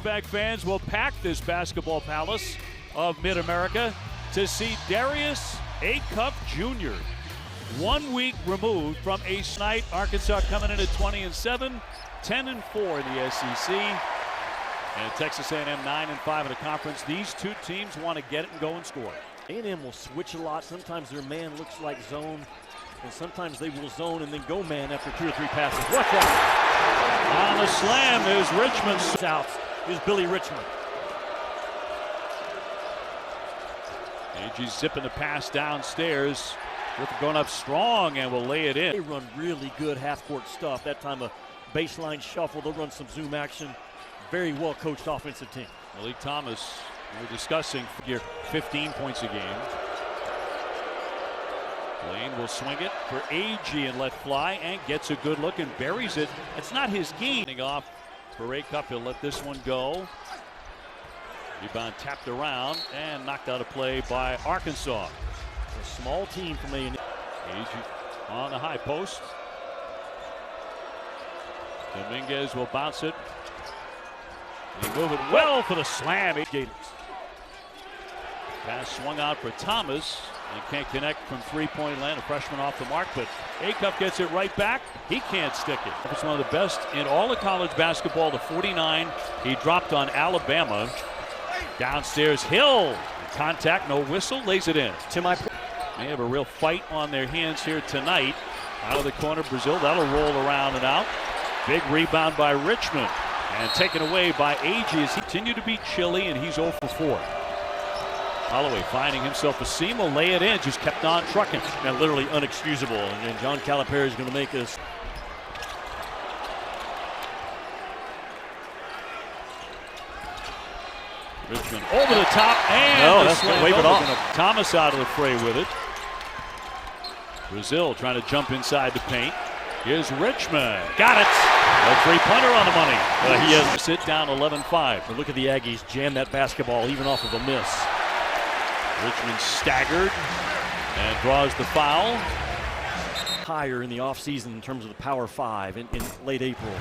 Razorback fans will pack this basketball palace of Mid-America to see Darius A. Cup Jr. 1 week removed from ace night. Arkansas coming in at 20-7, 10-4 in the SEC. And Texas A&M 9-5 in the conference. These two teams want to get it and go and score. A&M will switch a lot. Sometimes their man looks like zone, and sometimes they will zone and then go man after 2 or 3 passes. Watch out. On the slam is Richmond. South is Billy Richmond. Agee zipping the pass downstairs. Griffin going up strong and will lay it in. They run really good half-court stuff. That time a baseline shuffle. They'll run some zoom action. Very well-coached offensive team. Malik Thomas, we're discussing, figure 15 points a game. Lane will swing it for Agee and let fly and gets a good look and buries it. It's not his game. Off for A. Cup. He'll let this one go. Rebound tapped around and knocked out of play by Arkansas. A small team from A&M. Agee on the high post. Dominguez will bounce it. They move it well for the slam. Gators. Pass swung out for Thomas and can't connect from three-point land. A freshman off the mark, but A-Cup gets it right back. He can't stick it. It's one of the best in all of college basketball. The 49 he dropped on Alabama. Downstairs, Hill. Contact, no whistle, lays it in. They have a real fight on their hands here tonight. Out of the corner, Brazil. That'll roll around and out. Big rebound by Richmond. And taken away by Agee as he continued to be chilly, and he's 0 for 4. Holloway finding himself a seam, will lay it in, just kept on trucking. Now literally unexcusable, and John Calipari is going to make this. Richmond over the top, and no, that's going to wave it off. Thomas out of the fray with it. Brazil trying to jump inside the paint. Here's Richmond. Got it. A three-punter on the money. He has to sit down 11-5. But look at the Aggies jam that basketball even off of a miss. Richmond staggered and draws the foul. Higher in the offseason in terms of the Power 5 in late April.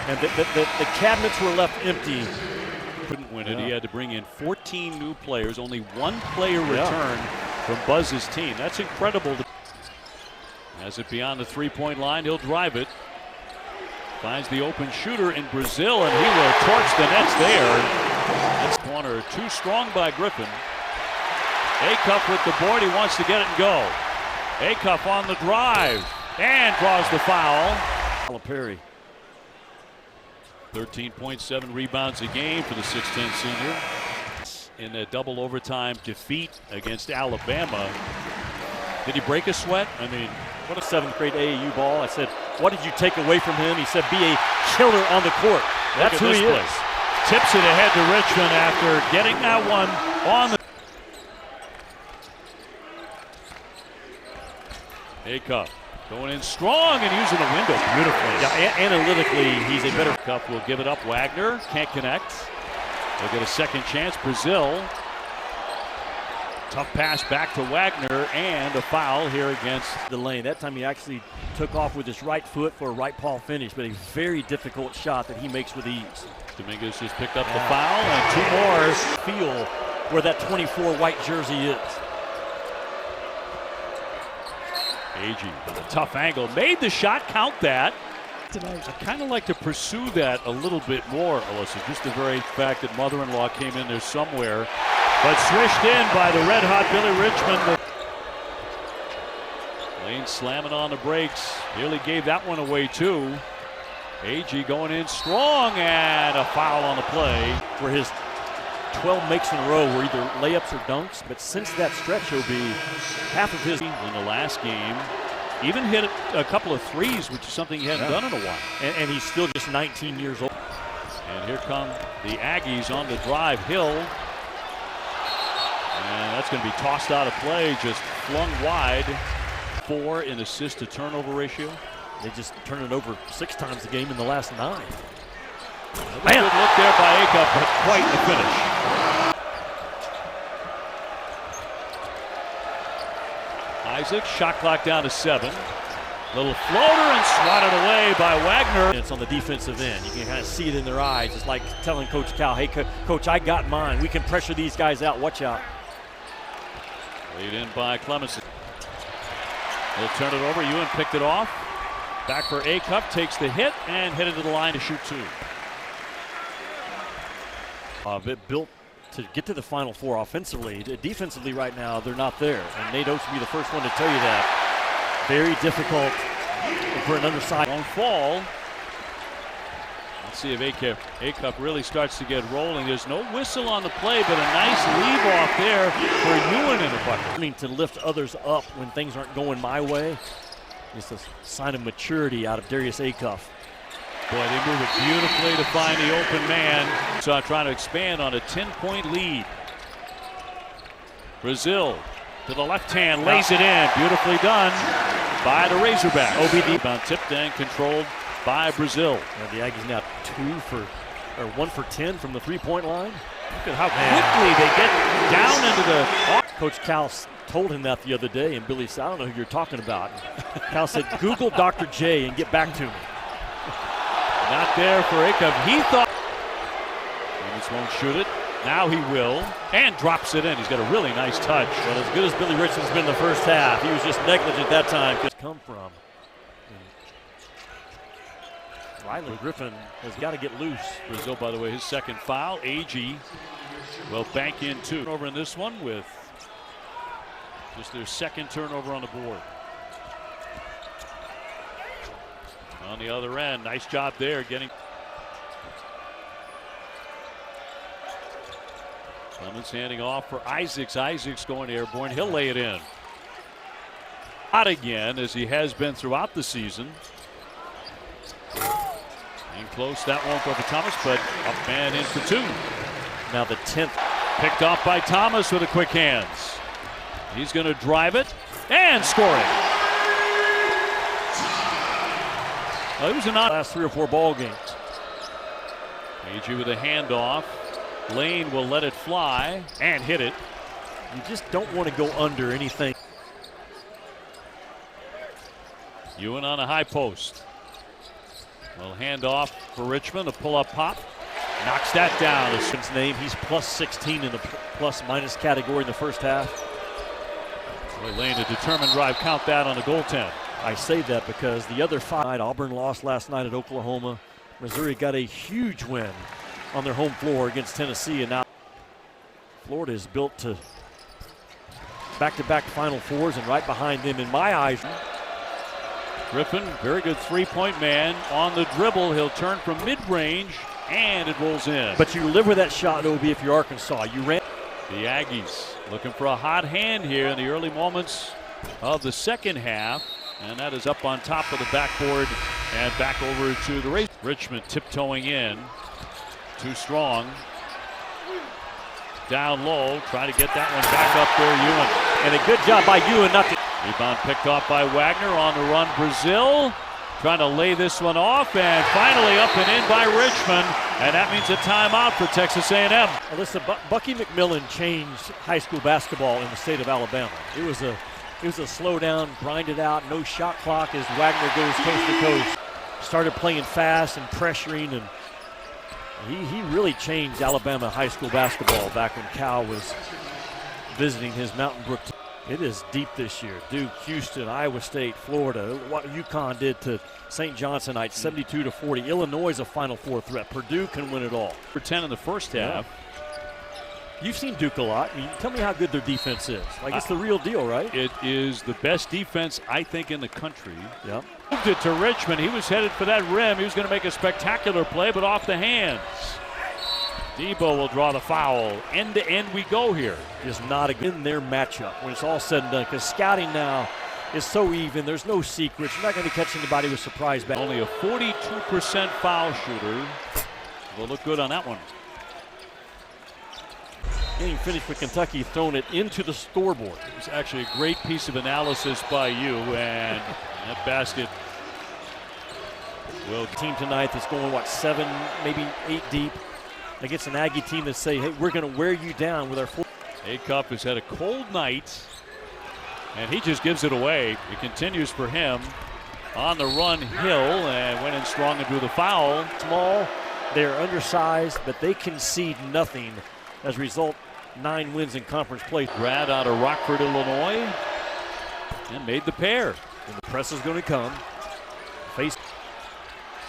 And the cabinets were left empty. Couldn't win it. He had to bring in 14 new players. Only one player returned from Buzz's team. That's incredible. Has it beyond the three-point line, he'll drive it. Finds the open shooter in Brazil, and he will torch the nets there. That's corner too strong by Griffin. A-Cup with the board, he wants to get it and go. A-Cup on the drive and draws the foul. Calipari. 13.7 rebounds a game for the 6'10 senior. In that double overtime defeat against Alabama. Did he break a sweat? I mean, what a 7th grade AAU ball. I said, what did you take away from him? He said, be a killer on the court. That's who he is. Tips it ahead to Richmond after getting that one on the. A-Cup going in strong and using the window beautifully. Yeah, analytically, he's a better. Cup will give it up. Wagner can't connect. They'll get a second chance. Brazil. Tough pass back to Wagner and a foul here against the lane. That time he actually took off with his right foot for a right paw finish, but a very difficult shot that he makes with ease. Dominguez just picked up the foul and 2 more. Feel where that 24 white jersey is. Agee with a tough angle. Made the shot, count that. Tonight, I'd kind of like to pursue that a little bit more, Alyssa. Just the very fact that mother-in-law came in there somewhere. But swished in by the red-hot Billy Richmond. Lane slamming on the brakes. Nearly gave that one away, too. Agee going in strong, and a foul on the play. For his 12 makes in a row were either layups or dunks, but since that stretch, he'll be half of his. In the last game, even hit a couple of threes, which is something he hadn't done in a while. And he's still just 19 years old. And here come the Aggies on the drive. Hill. And that's going to be tossed out of play, just flung wide. 4 in assist to turnover ratio. They just turned it over 6 times a game in the last 9. Man. Good look there by A-Cup, but quite the finish. Isaac, shot clock down to 7. Little floater and swatted away by Wagner. It's on the defensive end. You can kind of see it in their eyes. It's like telling Coach Cal, hey, Coach, I got mine. We can pressure these guys out. Watch out. Laid in by Clemenson. He'll turn it over. Ewan picked it off. Back for A-Cup. Takes the hit and hit it to the line to shoot two. Built to get to the Final Four offensively. Defensively right now, they're not there. And Nate Oates will be the first one to tell you that. Very difficult for an undersized. Long fall. Let's see if A-Cup really starts to get rolling. There's no whistle on the play, but a nice leave off there for Ewan in the bucket. I mean, to lift others up when things aren't going my way. It's a sign of maturity out of Darius A-Cup. Boy, they move it beautifully to find the open man. So trying to expand on a 10-point lead. Brazil to the left hand, lays it in. Beautifully done by the Razorbacks. OBD rebound tipped and controlled by Brazil. And the Aggies now 1 for 10 from the three-point line. Look at how quickly they get down into the. Coach Cal told him that the other day, and Billy said, I don't know who you're talking about. Cal said, Google Dr. J and get back to me. Not there for A-Cup. He thought. Clemens won't shoot it. Now he will. And drops it in. He's got a really nice touch. Well, as good as Billy Richardson's been in the first half, he was just negligent that time. Come from. Riley Griffin has got to get loose. Brazil, by the way, his second foul. Agee will bank in two. Over in this one with just their second turnover on the board. On the other end, nice job there getting. Clemens handing off for Isaacs. Isaacs going airborne. He'll lay it in. Hot again, as he has been throughout the season. In close, that won't go for Thomas, but up and in for two. Now the 10th. Picked off by Thomas with the quick hands. He's going to drive it and score it. Well, it was a last 3 or 4 ball games. Agee with a handoff. Lane will let it fly and hit it. You just don't want to go under anything. Ewan on a high post. Well, hand off for Richmond, a pull-up pop. Knocks that down. His name, he's plus 16 in the plus-minus category in the first half. Boy, Lane, a determined drive. Count that on the goaltend. I say that because the other 5, Auburn lost last night at Oklahoma. Missouri got a huge win on their home floor against Tennessee, and now Florida is built to back-to-back Final Fours, and right behind them, in my eyes. Griffin, very good three-point man. On the dribble, he'll turn from mid-range, and it rolls in. But you live with that shot, OB, if you're Arkansas. You ran. The Aggies looking for a hot hand here in the early moments of the second half. And that is up on top of the backboard and back over to the race. Richmond tiptoeing in. Too strong. Down low, trying to get that one back up there, Ewan. And a good job by Ewan not to. Rebound picked off by Wagner. On the run, Brazil. Trying to lay this one off, and finally up and in by Richmond. And that means a timeout for Texas A&M. Well, listen, Bucky McMillan changed high school basketball in the state of Alabama. It was a slow down, grind it out, no shot clock as Wagner goes coast to coast. Started playing fast and pressuring, and he really changed Alabama high school basketball back when Cal was visiting his Mountain Brook team. It is deep this year. Duke, Houston, Iowa State, Florida. What UConn did to St. John's tonight, 72-40. Illinois is a Final Four threat. Purdue can win it all. For 10 in the first half. You've seen Duke a lot. I mean, tell me how good their defense is. Like, it's the real deal, right? It is the best defense, I think, in the country. Yep. Moved it to Richmond. He was headed for that rim. He was going to make a spectacular play, but off the hands. Debo will draw the foul. End to end we go here. Is not a good in their matchup when it's all said and done, because scouting now is so even. There's no secrets. You're not going to catch anybody with surprise back. Only a 42% foul shooter. Will look good on that one. Getting finished with Kentucky, thrown it into the scoreboard. It was actually a great piece of analysis by you, and that basket will. Team tonight that's going, 7, maybe 8 deep. Against an Aggie team that say, hey, we're going to wear you down with our 4. A-Cup has had a cold night, and he just gives it away. It continues for him. On the run, Hill, and went in strong and drew the foul. Small, they're undersized, but they concede nothing. As a result, 9 wins in conference play. Grad out of Rockford, Illinois, and made the pair. And the press is going to come. Face.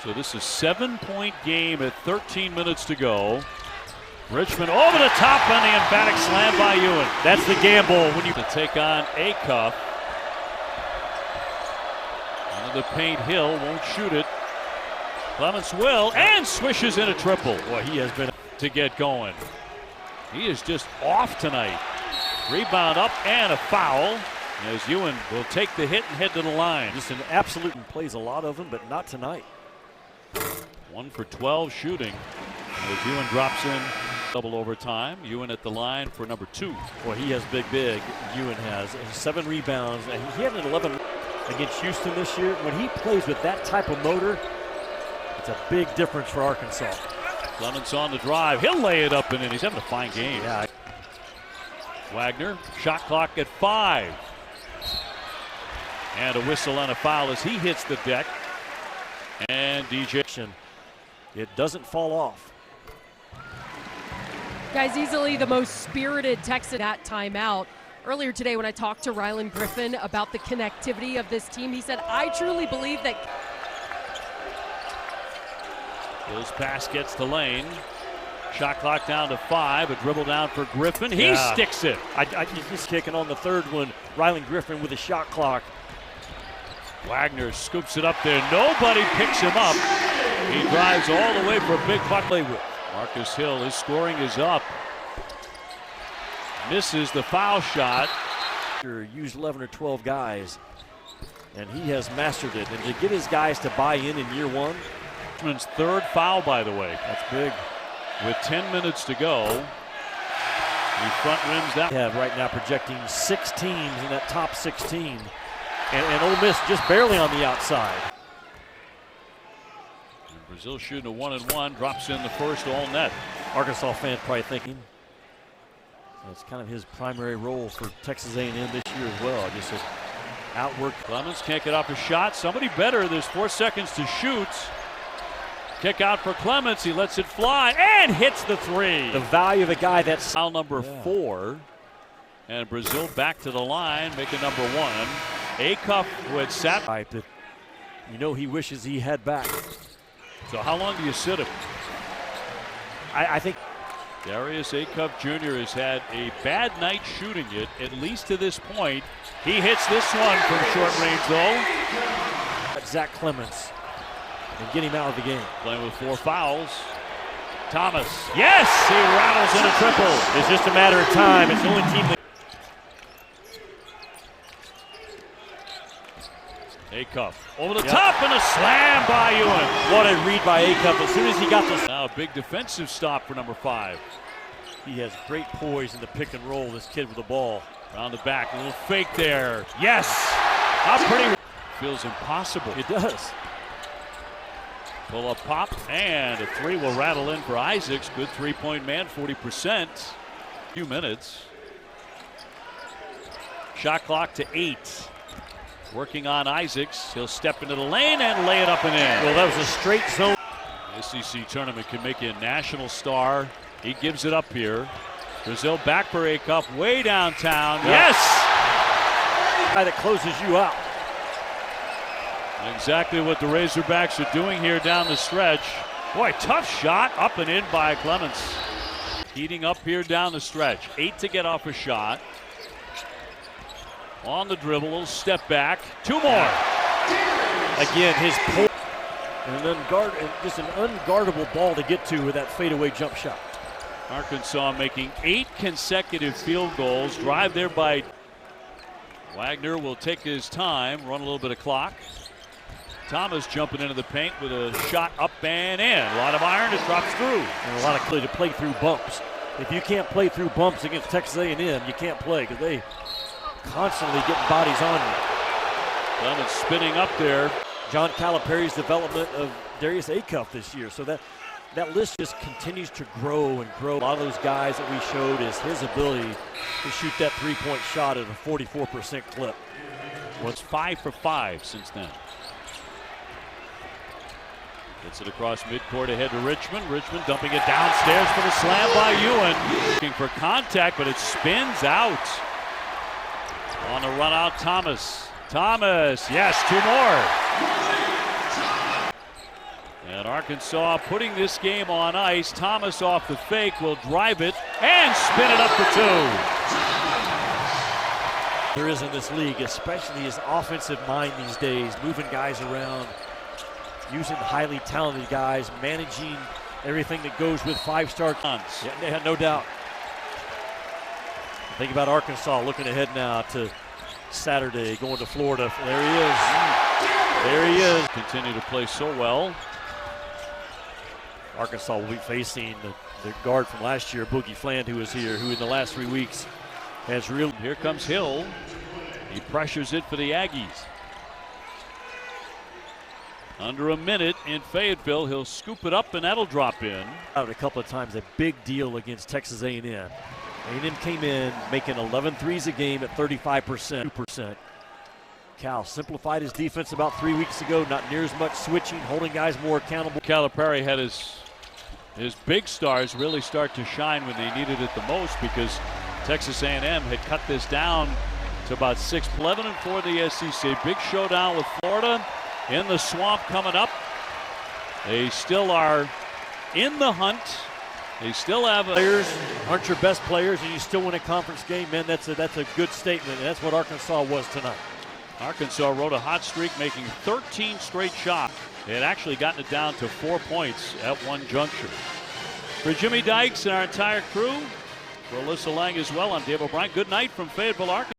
So this is a 7-point game at 13 minutes to go. Richmond over the top on the emphatic slam by Ewan. That's the gamble when you to take on Acuff. Into the paint, Hill won't shoot it. Clements will and swishes in a triple. Boy, he has been to get going. He is just off tonight. Rebound up and a foul as Ewan will take the hit and head to the line. Just an absolute, plays a lot of them, but not tonight. 1 for 12 shooting as Ewan drops in double overtime. Ewan at the line for number 2. Boy, he has big. Ewan has 7 rebounds, and he had an 11 against Houston this year. When he plays with that type of motor, it's a big difference for Arkansas. Clements on the drive. He'll lay it up and in. He's having a fine game. Yeah. Wagner, shot clock at 5. And a whistle and a foul as he hits the deck. And DJ. It doesn't fall off. Guys, easily the most spirited Texan at timeout. Earlier today when I talked to Rylan Griffin about the connectivity of this team, he said, I truly believe that. His pass gets to Lane. Shot clock down to 5. A dribble down for Griffin. He sticks it. He's kicking on the third one. Rylan Griffin with a shot clock. Wagner scoops it up there. Nobody picks him up. He drives all the way for a big puck. Marcus Hill, his scoring is up. Misses the foul shot. Used 11 or 12 guys, and he has mastered it. And to get his guys to buy in year one. Richmond's 3rd foul, by the way. That's big. With 10 minutes to go. He front rims that. Yeah, right now projecting 6 teams in that top 16. And Ole Miss just barely on the outside. And Brazil shooting a 1-and-1, drops in the first all net. Arkansas fans probably thinking it's kind of his primary role for Texas A&M this year as well. Just to outwork. Clements can't get off a shot. Somebody better. There's 4 seconds to shoot. Kick out for Clements. He lets it fly and hits the 3. The value of a guy that's foul number 4. And Brazil back to the line, making number 1. Acuff with sat. You know he wishes he had back. So how long do you sit him? I think Darius Acuff Jr. has had a bad night shooting it, at least to this point. He hits this one from short range though. Zach Clements and get him out of the game. Playing with 4 fouls. Thomas, yes, he rattles in a triple. It's just a matter of time. It's the only team that. Acuff over the top and a slam by Ewan. What a read by Acuff as soon as he got this. Now a big defensive stop for number 5. He has great poise in the pick and roll, this kid with the ball. Around the back, a little fake there. Yes! How pretty. Feels impossible. It does. Pull up pop and a 3 will rattle in for Isaacs. Good 3-point man, 40%. Few minutes. Shot clock to 8. Working on Isaacs. He'll step into the lane and lay it up and in. Well, that was a straight zone. The SEC tournament can make you a national star. He gives it up here. Brazil back for Acuff way downtown. Yes! Guy that closes you out. Exactly what the Razorbacks are doing here down the stretch. Boy, tough shot up and in by Clements. Heating up here down the stretch. 8 to get off a shot. On the dribble, little step back. 2 more. Again, his pull and just an unguardable ball to get to with that fadeaway jump shot. Arkansas making 8 consecutive field goals. Drive there by Wagner will take his time, run a little bit of clock. Thomas jumping into the paint with a shot up and in. A lot of iron, it drops through. And a lot of play to play through bumps. If you can't play through bumps against Texas A&M, you can't play because they constantly getting bodies on you. Clements spinning up there. John Calipari's development of Darius Acuff this year. So that list just continues to grow and grow. A lot of those guys that we showed is his ability to shoot that 3-point shot at a 44% clip. Well, it's 5 for 5 since then. Gets it across midcourt ahead to Richmond. Richmond dumping it downstairs for the slam by Ewan. Looking for contact, but it spins out. On the run out, Thomas. Thomas, yes, 2 more. And Arkansas putting this game on ice. Thomas off the fake will drive it and spin it up for 2. There is in this league, especially his offensive mind these days, moving guys around, using highly talented guys, managing everything that goes with 5-star cons. Yeah, no doubt. Think about Arkansas looking ahead now to Saturday, going to Florida. There he is. There he is. Continue to play so well. Arkansas will be facing the guard from last year, Boogie Fland, who was here, who in the last 3 weeks has really. Here comes Hill. He pressures it for the Aggies. Under a minute in Fayetteville, he'll scoop it up and that'll drop in. Out a couple of times, a big deal against Texas A&M. A&M came in making 11 threes a game at 35%. 2%. Cal simplified his defense about 3 weeks ago, not near as much switching, holding guys more accountable. Calipari had his big stars really start to shine when they needed it the most because Texas A&M had cut this down to about 6. 11-4 the SEC. Big showdown with Florida in the swamp coming up. They still are in the hunt. They still have players aren't your best players, and you still win a conference game. Man, that's a good statement, and that's what Arkansas was tonight. Arkansas rode a hot streak, making 13 straight shots. They had actually gotten it down to 4 points at one juncture. For Jimmy Dykes and our entire crew, for Alyssa Lang as well, I'm Dave O'Brien. Good night from Fayetteville, Arkansas.